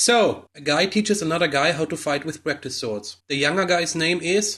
So, a guy teaches another guy how to fight with practice swords. The younger guy's name is...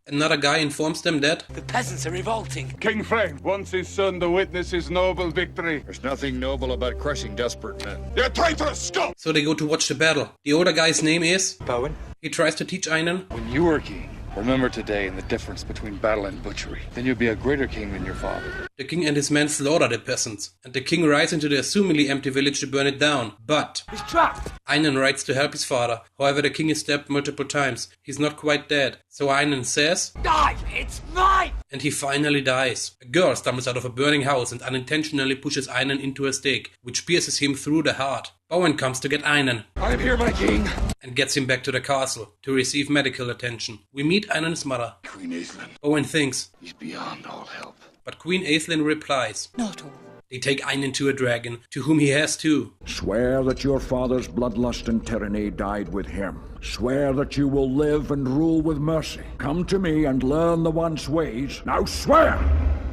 Another guy informs them that... The peasants are revolting. King Frank wants his son to witness his noble victory. There's nothing noble about crushing desperate men. You're traitorous scum! So they go to watch the battle. The older guy's name is... Bowen? He tries to teach Einan... When you were king, remember today and the difference between battle and butchery. Then you'll be a greater king than your father. The king and his men slaughter the peasants, and the king rides into the assumingly empty village to burn it down. But... He's trapped! Einan rides to help his father. However, the king is stabbed multiple times. He's not quite dead. So Einan says... Die! It's mine! And he finally dies. A girl stumbles out of a burning house and unintentionally pushes Einan into a stake, which pierces him through the heart. Bowen comes to get Einan. I'm here, my king! And gets him back to the castle to receive medical attention. We meet Einan's mother. Queen Aislinn. Bowen thinks. He's beyond all help. But Queen Aislinn replies. Not all. They take Einan to a dragon, to whom he has too. Swear that your father's bloodlust and tyranny died with him. Swear that you will live and rule with mercy. Come to me and learn the one's ways. Now swear!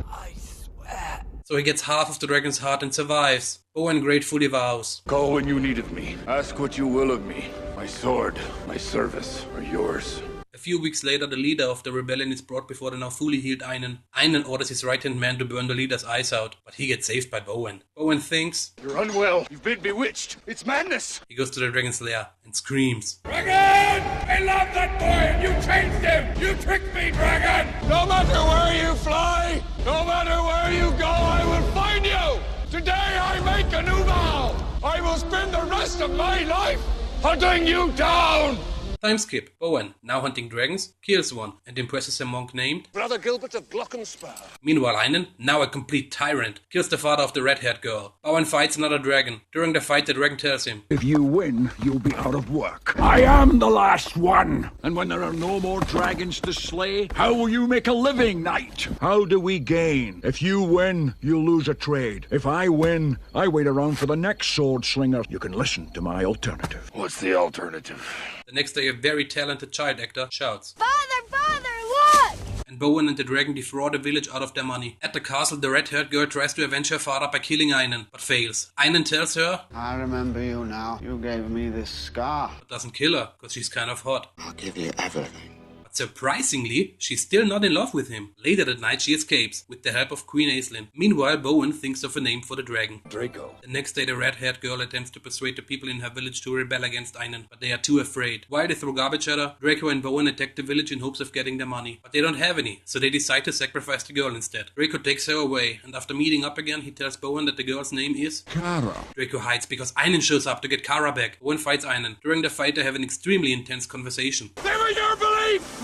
I swear. So he gets half of the dragon's heart and survives. Bowen gratefully vows. Call when you need of me. Ask what you will of me. My sword, my service are yours. A few weeks later, the leader of the rebellion is brought before the now fully healed Einan. Einan orders his right-hand man to burn the leader's eyes out, but he gets saved by Bowen. Bowen thinks... You're unwell. You've been bewitched. It's madness. He goes to the dragon's lair and screams. Dragon! I love that boy and you changed him. You tricked me, Dragon. No matter where you fly, no matter where you go, I will find you. Today I make a new vow. I will spend the rest of my life hunting you down. Time skip. Bowen, now hunting dragons, kills one and impresses a monk named Brother Gilbert of Glockenspur. Meanwhile, Einan, now a complete tyrant, kills the father of the red-haired girl. Bowen fights another dragon. During the fight, the dragon tells him, If you win, you'll be out of work. I am the last one! And when there are no more dragons to slay, how will you make a living, knight? How do we gain? If you win, you'll lose a trade. If I win, I wait around for the next sword slinger. You can listen to my alternative. What's the alternative? The next day, a very talented child actor shouts, Father, look! and Bowen and the dragon defraud the village out of their money. At the castle, the red-haired girl tries to avenge her father by killing Einan, but fails. Einan tells her, I remember you now. You gave me this scar. but doesn't kill her, because she's kind of hot. I'll give you everything. But surprisingly, she's still not in love with him. Later that night, she escapes, with the help of Queen Aislinn. Meanwhile, Bowen thinks of a name for the dragon. Draco. The next day, the red-haired girl attempts to persuade the people in her village to rebel against Einan, but they are too afraid. While they throw garbage at her, Draco and Bowen attack the village in hopes of getting their money. But they don't have any, so they decide to sacrifice the girl instead. Draco takes her away, and after meeting up again, he tells Bowen that the girl's name is Kara. Draco hides because Einan shows up to get Kara back. Bowen fights Einan. During the fight, they have an extremely intense conversation. They were your belief!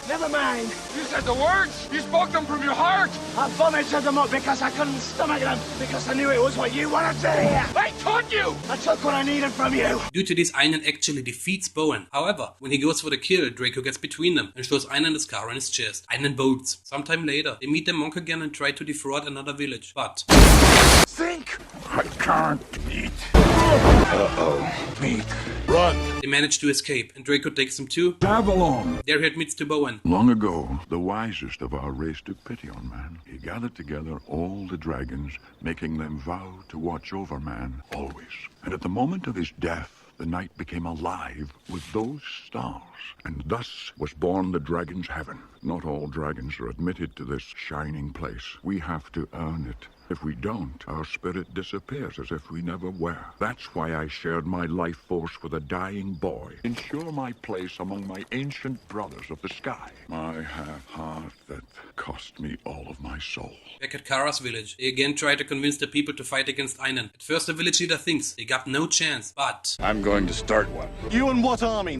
Never mind. You said the words! You spoke them from your heart! I vomited them up because I couldn't stomach them. Because I knew it was what you wanted to hear. I taught you! I took what I needed from you. Due to this, Einan actually defeats Bowen. However, when he goes for the kill, Draco gets between them and shows Einan the scar on his chest. Einan bolts. Sometime later, they meet the monk again and try to defraud another village. But Think! I can't eat. Meat. Run! they manage to escape, and Draco takes them too. Avalon. There he admits to Bowen. Long ago, the wisest of our race took pity on man. He gathered together all the dragons, making them vow to watch over man always. And at the moment of his death, the night became alive with those stars. And thus was born the dragon's heaven. Not all dragons are admitted to this shining place. We have to earn it. If we don't, our spirit disappears as if we never were. That's why I shared my life force with a dying boy. Ensure my place among my ancient brothers of the sky. I have heart that cost me all of my soul. Back at Kara's village, they again try to convince the people to fight against Einan. At first, the village leader thinks they got no chance, but I'm going to start one. You and what army?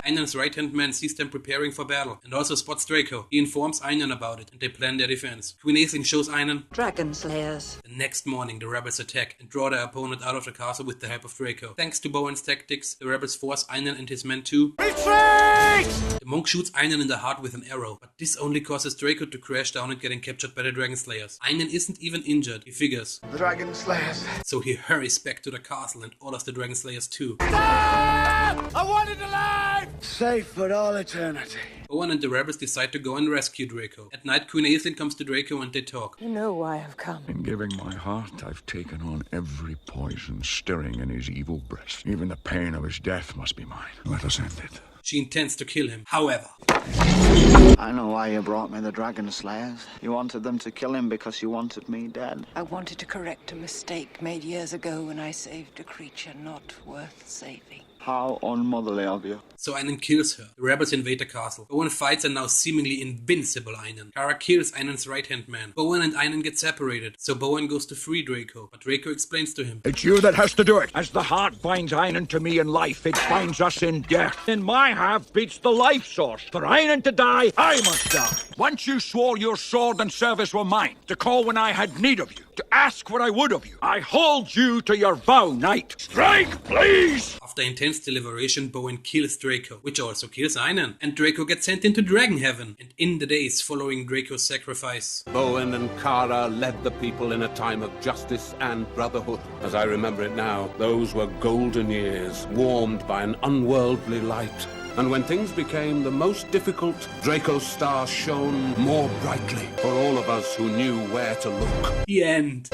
Einan's right-hand man sees them preparing for battle and also spots Draco. He informs Einan about it and they plan their defense. Queen Aislinn shows Einan. Dragon Slayers. The next morning, the rebels attack and draw their opponent out of the castle with the help of Draco. Thanks to Bowen's tactics, the rebels force Einan and his men to retreat! The monk shoots Einan in the heart with an arrow, but this only causes Draco to crash down and getting captured by the Dragon Slayers. Einan isn't even injured, he figures. The Dragon Slayers. So he hurries back to the castle and orders the Dragon Slayers too. I wanted alive! Safe for all eternity. Bowen and the rebels decide to go and rescue Draco. At night, Queen Aisling comes to Draco and they talk. You know why I've come. In giving my heart, I've taken on every poison stirring in his evil breast. Even the pain of his death must be mine. Let us end it. She intends to kill him. However, I know why you brought me the Dragon Slayers. You wanted them to kill him because you wanted me dead. I wanted to correct a mistake made years ago when I saved a creature not worth saving. How unmotherly of you. so Einan kills her. The rebels invade the castle. Bowen fights a now seemingly invincible Einan. Kara kills Einan's right-hand man. Bowen and Einan get separated, so Bowen goes to free Draco, but Draco explains to him, "It's you that has to do it. As the heart binds Einan to me in life, it binds us in death. In my half beats the life source. For Einan to die, I must die. Once you swore your sword and service were mine, to call when I had need of you, to ask what I would of you. I hold you to your vow, knight. Strike, please!" After intense deliberation, Bowen kills Draco, which also kills Einan, and Draco gets sent into Dragon Heaven. And in the days following Draco's sacrifice, Bowen and Kara led the people in a time of justice and brotherhood. As I remember it now, those were golden years, warmed by an unworldly light. And when things became the most difficult, Draco's star shone more brightly for all of us who knew where to look. The end.